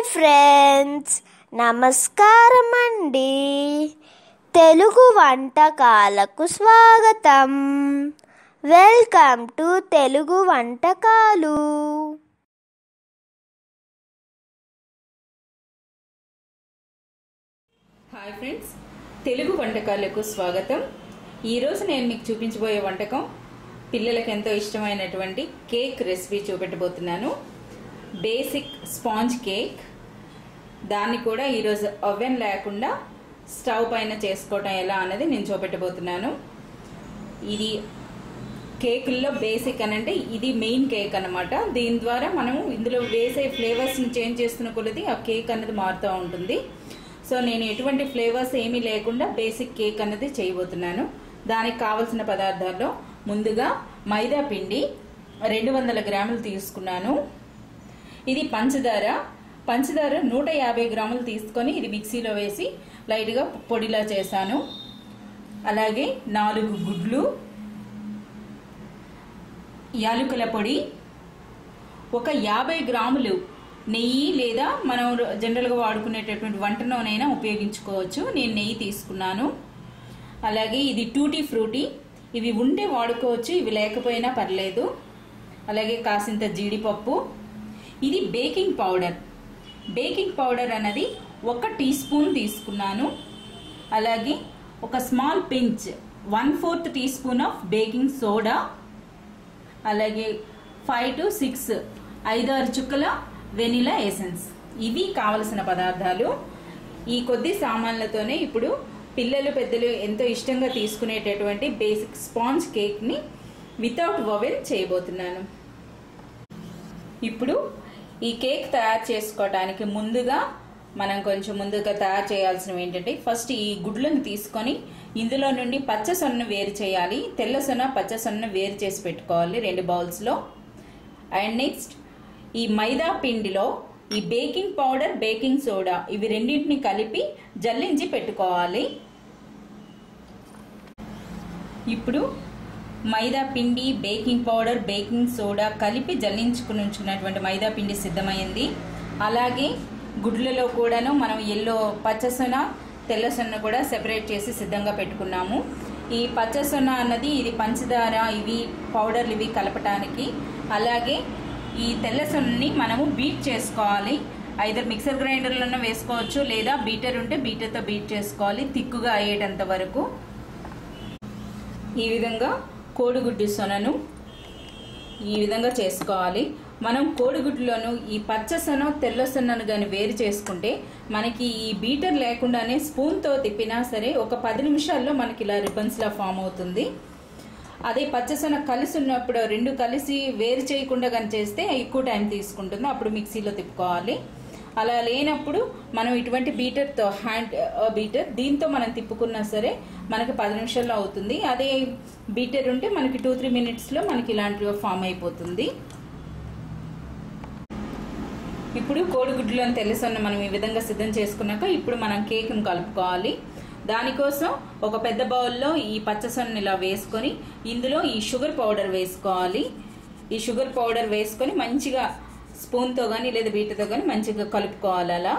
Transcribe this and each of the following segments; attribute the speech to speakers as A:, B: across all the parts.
A: Hi friends, నమస్కారం అండి. తెలుగు వంటకాలకు స్వాగతం. వెల్కమ్ టు తెలుగు వంటకాలు.
B: హాయ్ ఫ్రెండ్స్, తెలుగు వంటకాలకు స్వాగతం. ఈరోజు నేను మీకు చూపించబోయే వంటకం పిల్లలకు ఎంతో ఇష్టమైనటువంటి కేక్ రెసిపీ చూపెట్టబోతున్నాను. Basic sponge cake. దాన్ని కూడా ఈరోజు ఓవెన్ లేకుండా స్టవ్ పైన చేసుకోవటం ఎలా అన్నది నేను చూపెట్టబోతున్నాను. ఇది కేకుల్లో బేసిక్ అని అంటే ఇది మెయిన్ కేక్ అన్నమాట. దీని ద్వారా మనము ఇందులో వేసే ఫ్లేవర్స్ని చేంజ్ చేస్తున్న కొలది ఆ కేక్ అనేది మారుతూ ఉంటుంది. సో నేను ఎటువంటి ఫ్లేవర్స్ ఏమీ లేకుండా బేసిక్ కేక్ అన్నది చేయబోతున్నాను. దానికి కావలసిన పదార్థాల్లో ముందుగా మైదా పిండి 200 గ్రాములు తీసుకున్నాను. ఇది పంచదార 150 గ్రాములు తీసుకొని ఇది మిక్సీలో వేసి లైట్గా పొడిలా చేశాను. అలాగే 4 గుడ్లు, యాలకుల పొడి, ఒక 50 గ్రాములు నెయ్యి లేదా మనం జనరల్గా వాడుకునేటటువంటి వంట నూనె ఉపయోగించుకోవచ్చు. నేను నెయ్యి తీసుకున్నాను. అలాగే ఇది టూటీ ఫ్రూటీ. ఇవి ఉంటే వాడుకోవచ్చు, ఇవి లేకపోయినా పర్లేదు. అలాగే కాసింత జీడిపప్పు. ఇది బేకింగ్ పౌడర్ అన్నది 1 టీ స్పూన్ తీసుకున్నాను. అలాగే ఒక small pinch 1/4 teaspoon of baking soda. అలాగే 5 to 6 5-6 చుక్కల వెనిలా ఎసెన్స్. ఇవి కావలసిన పదార్థాలు. ఈ కొద్ది సామాన్లతోనే ఇప్పుడు పిల్లలు పెద్దలు ఎంతో ఇష్టంగా తీసుకునేటటువంటి బేసిక్ స్పాంజ్ కేక్ని వితౌట్ ఓవెన్ చేయబోతున్నాను. ఇప్పుడు ఈ కేక్ తయారు చేసుకోవడానికి ముందుగా మనం కొంచెం ముందుగా తయారు చేయాల్సినవి ఏంటంటే, ఫస్ట్ ఈ గుడ్లను తీసుకొని ఇందులో నుండి పచ్చ సొన్న వేరు చేయాలి. తెల్ల సొన పచ్చ సొన్న వేరు చేసి పెట్టుకోవాలి 2 బౌల్స్లో. అండ్ నెక్స్ట్ ఈ మైదా పిండిలో ఈ బేకింగ్ పౌడర్, బేకింగ్ సోడా ఇవి రెండింటిని కలిపి జల్లించి పెట్టుకోవాలి. ఇప్పుడు మైదా పిండి, బేకింగ్ పౌడర్, బేకింగ్ సోడా కలిపి జల్లించుకుని ఉంచుకున్నటువంటి మైదా పిండి సిద్ధమైంది. అలాగే గుడ్లలో కూడాను మనం ఎల్లో పచ్చసొన, తెల్ల సొన్న కూడా సెపరేట్ చేసి సిద్ధంగా పెట్టుకున్నాము. ఈ పచ్చసొన అన్నది ఇది పంచదార, ఇవి పౌడర్లు ఇవి కలపటానికి. అలాగే ఈ తెల్ల సొన్నని మనము బీట్ చేసుకోవాలి. ఐదర్ మిక్సర్ గ్రైండర్లోనే వేసుకోవచ్చు, లేదా బీటర్ ఉంటే బీటర్తో బీట్ చేసుకోవాలి తిక్కుగా అయ్యేటంత వరకు. ఈ విధంగా కోడిగుడ్డు సొనను ఈ విధంగా చేసుకోవాలి. మనం కోడిగుడ్డులోను ఈ పచ్చ సొన, తెల్ల సొన్నను కానీ వేరు చేసుకుంటే మనకి ఈ బీటర్ లేకుండానే స్పూన్తో తిప్పినా సరే ఒక 10 నిమిషాల్లో మనకి ఇలా రిబ్బన్స్లా ఫామ్ అవుతుంది. అదే పచ్చసొన కలిసి ఉన్నప్పుడు 2 కలిసి వేరు చేయకుండా కానీ చేస్తే ఎక్కువ టైం తీసుకుంటుంది. అప్పుడు మిక్సీలో తిప్పుకోవాలి. అలా లేనప్పుడు మనం ఇటువంటి బీటర్తో, హ్యాండ్ బీటర్ దీంతో మనం తిప్పుకున్నా సరే మనకి 10 నిమిషాల్లో అవుతుంది. అదే బీటర్ ఉంటే మనకి 2-3 మినిట్స్లో మనకి ఇలాంటివి ఫామ్ అయిపోతుంది. ఇప్పుడు కోడిగుడ్డులోని తెల్లసొన్న మనం ఈ విధంగా సిద్ధం చేసుకున్నాక ఇప్పుడు మనం కేక్ను కలుపుకోవాలి. దానికోసం ఒక పెద్ద బౌల్లో ఈ పచ్చసొన్న ఇలా వేసుకొని ఇందులో ఈ షుగర్ పౌడర్ వేసుకోవాలి. ఈ షుగర్ పౌడర్ వేసుకొని మంచిగా స్పూన్తో కానీ లేదా బీటర్తో కానీ మంచిగా కలుపుకోవాలి. అలా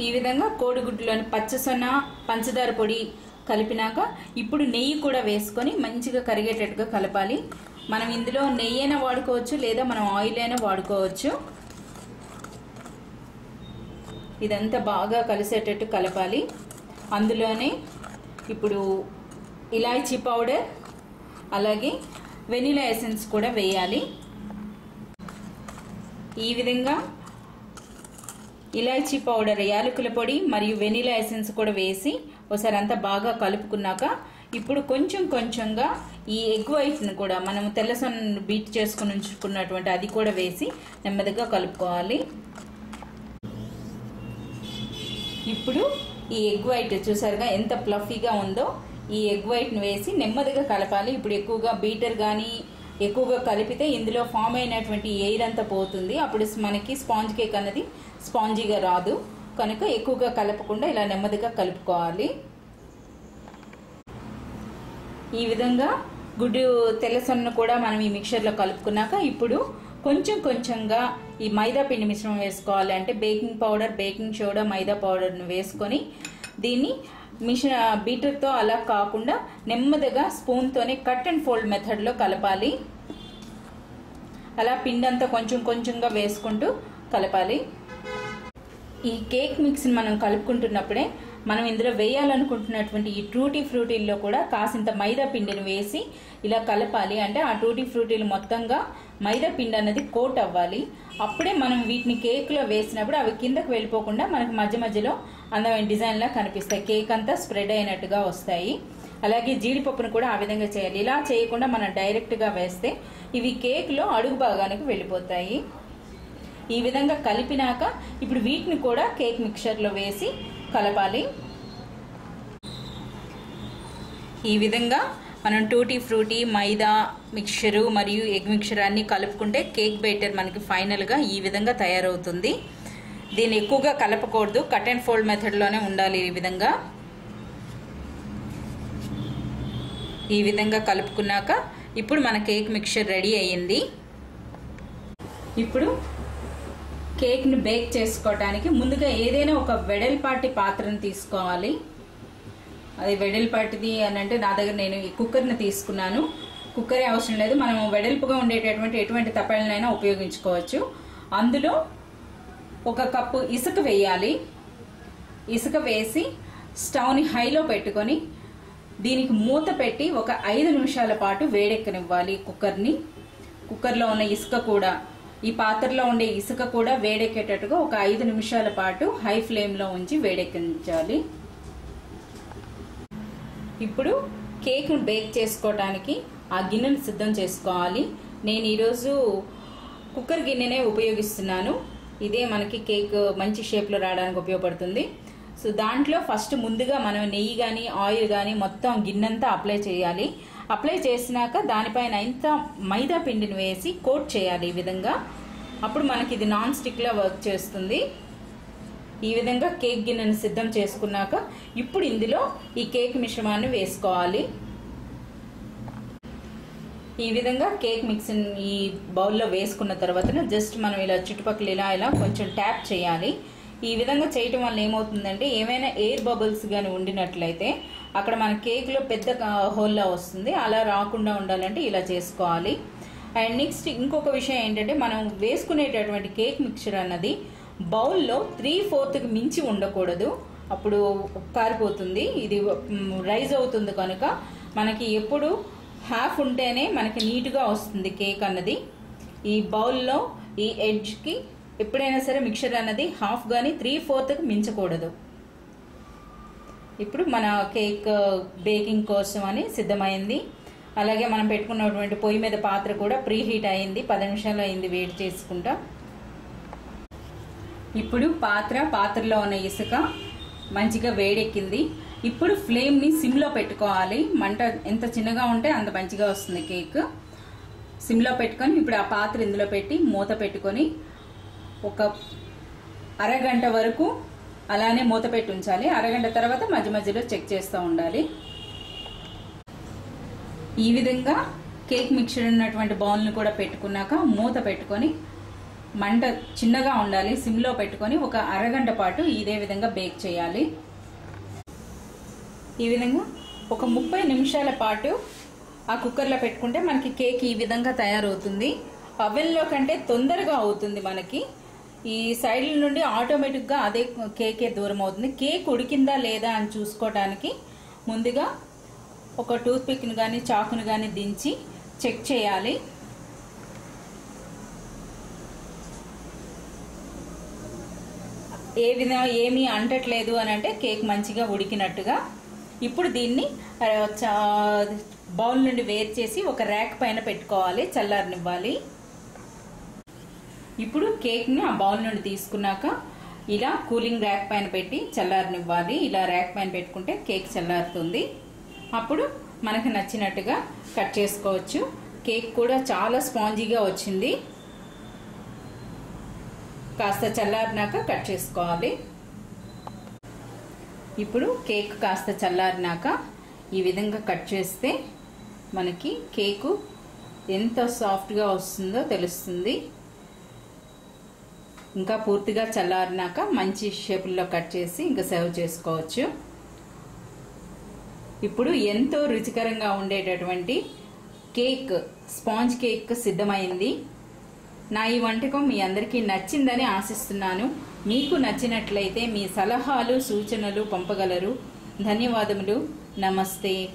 B: ఈ విధంగా కోడిగుడ్డులోని పచ్చసొన్న, పంచదార పొడి కలిపినాక ఇప్పుడు నెయ్యి కూడా వేసుకొని మంచిగా కరిగేటట్టుగా కలపాలి. మనం ఇందులో నెయ్యి అయినా వాడుకోవచ్చు, లేదా మనం ఆయిల్ అయినా వాడుకోవచ్చు. ఇదంతా బాగా కలిసేటట్టు కలపాలి. అందులోనే ఇప్పుడు ఇలాచీ పౌడర్, అలాగే వెనిలా ఎసెన్స్ కూడా వేయాలి. ఈ విధంగా ఇలాచీ పౌడర్, యాలకుల పొడి మరియు వెనిలా ఎసెన్స్ కూడా వేసి ఒకసారి అంతా బాగా కలుపుకున్నాక ఇప్పుడు కొంచెం కొంచెంగా ఈ ఎగ్ వైట్ని కూడా మనం తెల్లసొన్న బీట్ చేసుకుని ఉంచుకున్నటువంటి అది కూడా వేసి నెమ్మదిగా కలుపుకోవాలి. ఇప్పుడు ఈ ఎగ్ వైట్ చూసారుగా ఎంత ఫ్లఫీగా ఉందో. ఈ ఎగ్ వైట్ని వేసి నెమ్మదిగా కలపాలి. ఇప్పుడు ఎక్కువగా బీటర్ కానీ ఎక్కువగా కలిపితే ఇందులో ఫామ్ అయినటువంటి ఎయిర్ అంతా పోతుంది. అప్పుడు మనకి స్పాంజ్ కేక్ అనేది స్పాంజీగా రాదు. కనుక ఎక్కువగా కలపకుండా ఇలా నెమ్మదిగా కలుపుకోవాలి. ఈ విధంగా గుడ్డు తెల్ల సొన్న కూడా మనం ఈ మిక్చర్లో కలుపుకున్నాక ఇప్పుడు కొంచెం కొంచెంగా ఈ మైదా పిండి మిశ్రమం వేసుకోవాలి. అంటే బేకింగ్ పౌడర్, బేకింగ్ సోడా, మైదా పౌడర్ను వేసుకొని దీన్ని బీటర్తో అలా కాకుండా నెమ్మదిగా స్పూన్తోనే కట్ అండ్ ఫోల్డ్ మెథడ్లో కలపాలి. అలా పిండి అంతా కొంచెం కొంచెంగా వేసుకుంటూ కలపాలి. ఈ కేక్ మిక్స్ని మనం కలుపుకుంటున్నప్పుడే మనం ఇందులో వేయాలనుకుంటున్నటువంటి ఈ టూటీ ఫ్రూటీల్లో కూడా కాసింత మైదా పిండిని వేసి ఇలా కలపాలి. అంటే ఆ టూటీ ఫ్రూటీలు మొత్తంగా మైదా పిండి అన్నది కోట్ అవ్వాలి. అప్పుడే మనం వీటిని కేక్లో వేసినప్పుడు అవి కిందకు వెళ్ళిపోకుండా మనకు మధ్య మధ్యలో అందమైన డిజైన్లా కనిపిస్తాయి. కేక్ అంతా స్ప్రెడ్ అయినట్టుగా వస్తాయి. అలాగే జీడిపప్పును కూడా ఆ విధంగా చేయాలి. ఇలా చేయకుండా మనం డైరెక్ట్గా వేస్తే ఇవి కేక్లో అడుగు భాగానికి వెళ్ళిపోతాయి. ఈ విధంగా కలిపినాక ఇప్పుడు వీటిని కూడా కేక్ మిక్చర్లో వేసి కలపాలి. ఈ విధంగా మనం టూటీ ఫ్రూటీ, మైదా మిక్చరు మరియు ఎగ్ మిక్చర్ అన్నీ కలుపుకుంటే కేక్ బ్యాటర్ మనకి ఫైనల్గా ఈ విధంగా తయారవుతుంది. దీన్ని ఎక్కువగా కలపకూడదు, కట్ అండ్ ఫోల్డ్ మెథడ్లోనే ఉండాలి. ఈ విధంగా కలుపుకున్నాక ఇప్పుడు మన కేక్ మిక్చర్ రెడీ అయ్యింది. ఇప్పుడు కేక్ని బేక్ చేసుకోవడానికి ముందుగా ఏదైనా ఒక వెడల్పాటి పాత్రను తీసుకోవాలి. అది వెడల్పాటిది అని అంటే నా దగ్గర నేను ఈ కుక్కర్ని తీసుకున్నాను. కుక్కరే అవసరం లేదు, మనం వెడల్పుగా ఉండేటటువంటి ఎటువంటి తప్పెళ్ళనైనా ఉపయోగించుకోవచ్చు. అందులో 1 కప్పు ఇసుక వేయాలి. ఇసుక వేసి స్టవ్ని హైలో పెట్టుకొని దీనికి మూత పెట్టి ఒక 5 నిమిషాల పాటు వేడెక్కనివ్వాలి కుక్కర్ని. కుక్కర్లో ఉన్న ఇసుక కూడా, ఈ పాత్రలో ఉండే ఇసుక కూడా వేడెక్కేటట్టుగా ఒక 5 నిమిషాల పాటు హై ఫ్లేమ్లో ఉంచి వేడెక్కించాలి. ఇప్పుడు కేక్ను బేక్ చేసుకోవడానికి ఆ గిన్నెను సిద్ధం చేసుకోవాలి. నేను ఈరోజు కుక్కర్ గిన్నెనే ఉపయోగిస్తున్నాను. ఇదే మనకి కేక్ మంచి షేప్లో రావడానికి ఉపయోగపడుతుంది. సో దాంట్లో ఫస్ట్ ముందుగా మనం నెయ్యి కానీ ఆయిల్ కానీ మొత్తం గిన్నెంతా అప్లై చేయాలి. అప్లై చేసినాక దానిపైన ఇంత మైదా పిండిని వేసి కోట్ చేయాలి ఈ విధంగా. అప్పుడు మనకి ఇది నాన్ స్టిక్లా వర్క్ చేస్తుంది. ఈ విధంగా కేక్ గిన్నెను సిద్ధం చేసుకున్నాక ఇప్పుడు ఇందులో ఈ కేక్ మిశ్రమాన్ని వేసుకోవాలి. ఈ విధంగా కేక్ మిక్స్ని ఈ బౌల్లో వేసుకున్న తర్వాత జస్ట్ మనం ఇలా చుట్టుపక్కల ఇలా కొంచెం ట్యాప్ చేయాలి. ఈ విధంగా చేయటం వల్ల ఏమవుతుందంటే ఏమైనా ఎయిర్ బబుల్స్ కానీ ఉండినట్లయితే అక్కడ మన కేక్లో పెద్ద హోల్లా వస్తుంది. అలా రాకుండా ఉండాలంటే ఇలా చేసుకోవాలి. అండ్ నెక్స్ట్ ఇంకొక విషయం ఏంటంటే మనం వేసుకునేటటువంటి కేక్ మిక్చర్ అన్నది బౌల్లో 3/4కి మించి ఉండకూడదు. అప్పుడు కారిపోతుంది, ఇది రైజ్ అవుతుంది. కనుక మనకి ఎప్పుడు హాఫ్ ఉంటేనే మనకి నీట్గా వస్తుంది కేక్ అన్నది. ఈ బౌల్లో ఈ ఎడ్జ్కి ఎప్పుడైనా సరే మిక్చర్ అన్నది హాఫ్ కానీ 3/4కి మించకూడదు. ఇప్పుడు మన కేక్ బేకింగ్ కోసం అని సిద్ధమైంది. అలాగే మనం పెట్టుకున్నటువంటి పొయ్యి మీద పాత్ర కూడా ప్రీ హీట్ అయింది. 10 నిమిషాలు అయింది వేడి చేసుకుంటా. ఇప్పుడు పాత్రలో ఉన్న ఇసుక మంచిగా వేడెక్కింది. ఇప్పుడు ఫ్లేమ్ని సిమ్లో పెట్టుకోవాలి. మంట ఎంత చిన్నగా ఉంటే అంత మంచిగా వస్తుంది కేక్. సిమ్లో పెట్టుకొని ఇప్పుడు ఆ పాత్ర ఇందులో పెట్టి మూత పెట్టుకొని ఒక అరగంట వరకు అలానే మూత పెట్టి ఉంచాలి. అరగంట తర్వాత మధ్య మధ్యలో చెక్ చేస్తూ ఉండాలి. ఈ విధంగా కేక్ మిక్చర్ ఉన్నటువంటి బౌల్ని కూడా పెట్టుకున్నాక మూత పెట్టుకొని మంట చిన్నగా ఉండాలి, సిమ్లో పెట్టుకొని ఒక అరగంట పాటు ఇదే విధంగా బేక్ చేయాలి. ఈ విధంగా ఒక 30 నిమిషాల పాటు ఆ కుక్కర్లో పెట్టుకుంటే మనకి కేక్ ఈ విధంగా తయారవుతుంది. అవెన్లో కంటే తొందరగా అవుతుంది. మనకి ఈ సైడ్ల నుండి ఆటోమేటిక్గా అదే కేకే దూరం అవుతుంది. కేక్ ఉడికిందా లేదా అని చూసుకోవడానికి ముందుగా ఒక టూత్ పిక్ని కానీ చాకును కానీ దించి చెక్ చేయాలి. ఏ విధంగా ఏమీ అంటట్లేదు అని అంటే కేక్ మంచిగా ఉడికినట్టుగా. ఇప్పుడు దీన్ని బౌల్ నుండి వేరు చేసి ఒక ర్యాక్ పైన పెట్టుకోవాలి, చల్లారనివ్వాలి. ఇప్పుడు కేక్ని ఆ బౌల్ నుండి తీసుకున్నాక ఇలా కూలింగ్ ర్యాక్ పైన పెట్టి చల్లారనివ్వాలి. ఇలా ర్యాక్ పైన పెట్టుకుంటే కేక్ చల్లారుతుంది. అప్పుడు మనకు నచ్చినట్టుగా కట్ చేసుకోవచ్చు. కేక్ కూడా చాలా స్పాంజీగా వచ్చింది. కాస్త చల్లారినాక కట్ చేసుకోవాలి. ఇప్పుడు కేక్ కాస్త చల్లారినాక ఈ విధంగా కట్ చేస్తే మనకి కేకు ఎంత సాఫ్ట్గా వస్తుందో తెలుస్తుంది. ఇంకా పూర్తిగా చల్లారినాక మంచి షేపుల్లో కట్ చేసి ఇంకా సర్వ్ చేసుకోవచ్చు. ఇప్పుడు ఎంతో రుచికరంగా ఉండేటటువంటి కేక్, స్పాంజ్ కేక్ సిద్ధమైంది. నా ఈ వంటకం మీ అందరికీ నచ్చిందని ఆశిస్తున్నాను. మీకు నచ్చినట్లయితే మీ సలహాలు, సూచనలు పంపగలరు. ధన్యవాదములు. నమస్తే.